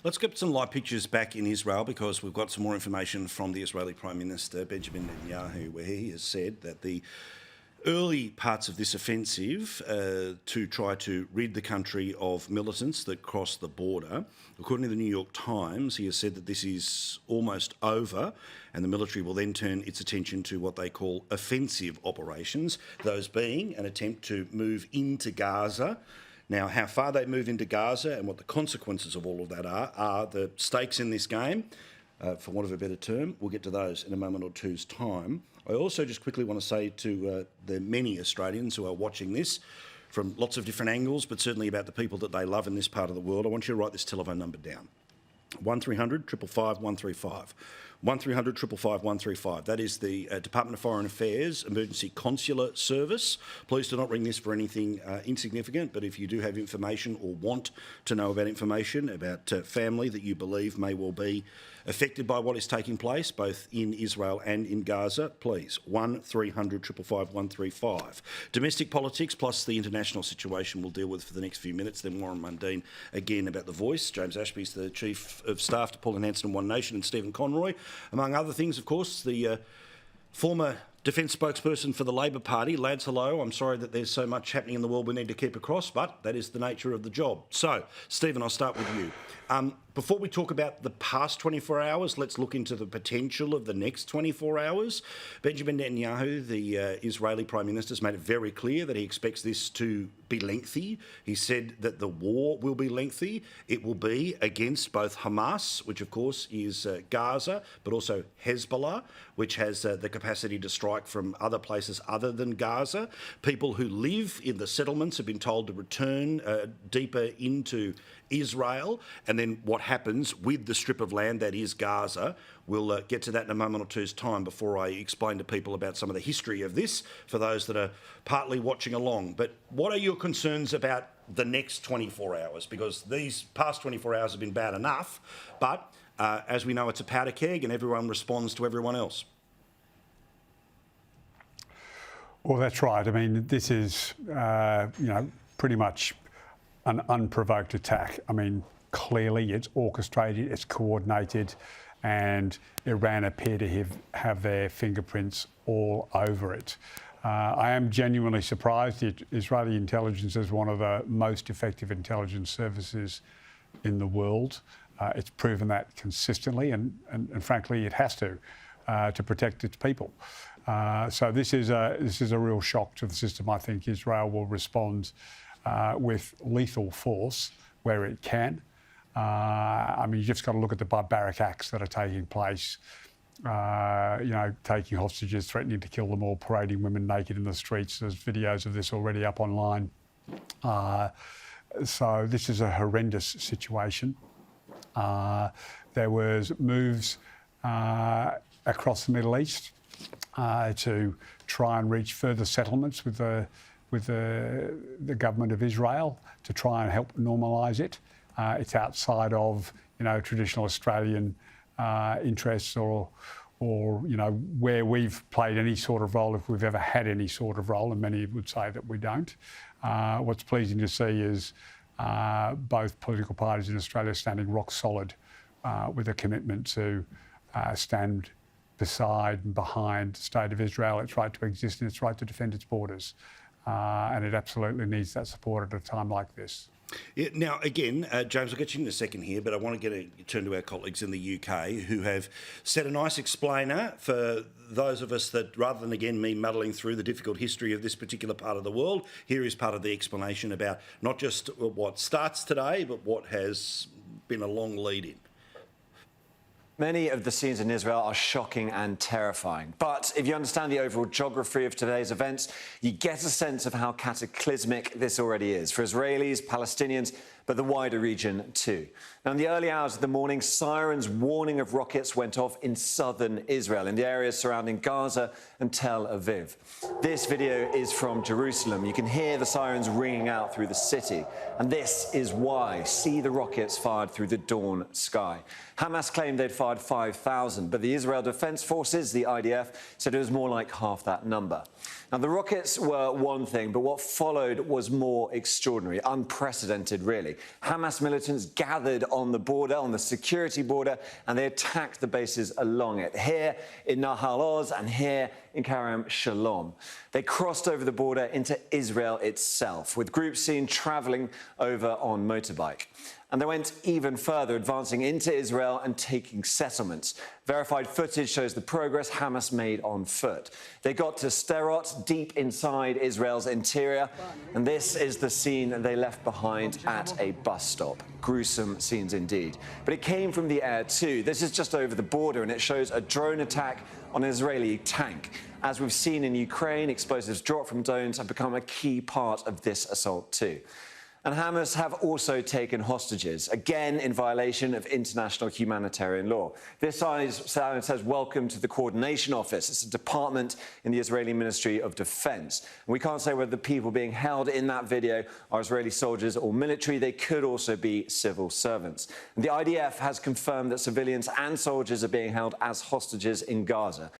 Let's get some live pictures back in Israel because we've got some more information from the Israeli Prime Minister, Benjamin Netanyahu, where he has said that the early parts of this offensive to try to rid the country of militants that cross the border, according to the New York Times, he has said that this is almost over and the military will then turn its attention to what they call offensive operations, those being an attempt to move into Gaza. Now, how far they move into Gaza and what the consequences of all of that are the stakes in this game, for want of a better term. We'll get to those in a moment or two's time. I also just quickly want to say to the many Australians who are watching this from lots of different angles, but certainly about the people that they love in this part of the world, I want you to write this telephone number down. 1300 555 135. 1300 555 135. That is the Department of Foreign Affairs Emergency Consular Service. Please do not ring this for anything insignificant, but if you do have information or want to know about information about family that you believe may well be affected by what is taking place, both in Israel and in Gaza, please, 1300 555 135. Domestic politics plus the international situation we'll deal with for the next few minutes. Then Warren Mundine again about The Voice. James Ashby's the Chief of Staff to Pauline Hanson and One Nation, and Stephen Conroy. Among other things, of course, the former Defence spokesperson for the Labor Party. Lads, hello. I'm sorry that there's so much happening in the world we need to keep across, but that is the nature of the job. So, Stephen, I'll start with you. Before we talk about the past 24 hours, let's look into the potential of the next 24 hours. Benjamin Netanyahu, the Israeli Prime Minister, has made it very clear that he expects this to be lengthy. He said that the war will be lengthy. It will be against both Hamas, which of course is Gaza, but also Hezbollah, which has the capacity to strike from other places other than Gaza. People who live in the settlements have been told to return deeper into Israel, and then what happens with the strip of land that is Gaza. We'll get to that in a moment or two's time before I explain to people about some of the history of this for those that are partly watching along. But what are your concerns about the next 24 hours? Because these past 24 hours have been bad enough, but as we know, it's a powder keg and everyone responds to everyone else. Well, that's right. I mean, this is, pretty much an unprovoked attack. I mean, clearly it's orchestrated, it's coordinated, and Iran appear to have their fingerprints all over it. I am genuinely surprised. Israeli intelligence is one of the most effective intelligence services in the world. It's proven that consistently, and frankly, it has to protect its people. So this is a real shock to the system. I think Israel will respond with lethal force where it can. I mean, you just got to look at the barbaric acts that are taking place. Taking hostages, threatening to kill them all, parading women naked in the streets. There's videos of this already up online. So this is a horrendous situation. There was moves across the Middle East to try and reach further settlements with the government of Israel to try and help normalise it. It's outside of traditional Australian interests or where we've played any sort of role, if we've ever had any sort of role, and many would say that we don't. What's pleasing to see is both political parties in Australia standing rock solid with a commitment to stand beside and behind the State of Israel, its right to exist and its right to defend its borders. And it absolutely needs that support at a time like this. Yeah, now, again, James, I'll get you in a second here, but I want to turn to our colleagues in the UK who have set a nice explainer for those of us that, rather than, again, me muddling through the difficult history of this particular part of the world, here is part of the explanation about not just what starts today, but what has been a long lead-in. Many of the scenes in Israel are shocking and terrifying. But if you understand the overall geography of today's events, you get a sense of how cataclysmic this already is for Israelis, Palestinians, but the wider region too. Now, in the early hours of the morning, sirens warning of rockets went off in southern Israel, in the areas surrounding Gaza and Tel Aviv. This video is from Jerusalem. You can hear the sirens ringing out through the city. And this is why. See the rockets fired through the dawn sky. Hamas claimed they'd fired 5,000, but the Israel Defense Forces, the IDF, said it was more like half that number. Now, the rockets were one thing, but what followed was more extraordinary, unprecedented, really. victory. Hamas militants gathered on the border, on the security border, and they attacked the bases along it, here in Nahal Oz and here in Kerem Shalom. They crossed over the border into Israel itself, with groups seen travelling over on motorbike. And they went even further, advancing into Israel and taking settlements. Verified footage shows the progress Hamas made on foot. They got to Sderot, deep inside Israel's interior, and this is the scene they left behind at a bus stop. Gruesome scenes indeed. But it came from the air too. This is just over the border, and it shows a drone attack on an Israeli tank. As we've seen in Ukraine, explosives dropped from drones have become a key part of this assault too. And Hamas have also taken hostages, again in violation of international humanitarian law. This sign says, "Welcome to the Coordination Office." It's a department in the Israeli Ministry of Defense. And we can't say whether the people being held in that video are Israeli soldiers or military. They could also be civil servants. And the IDF has confirmed that civilians and soldiers are being held as hostages in Gaza.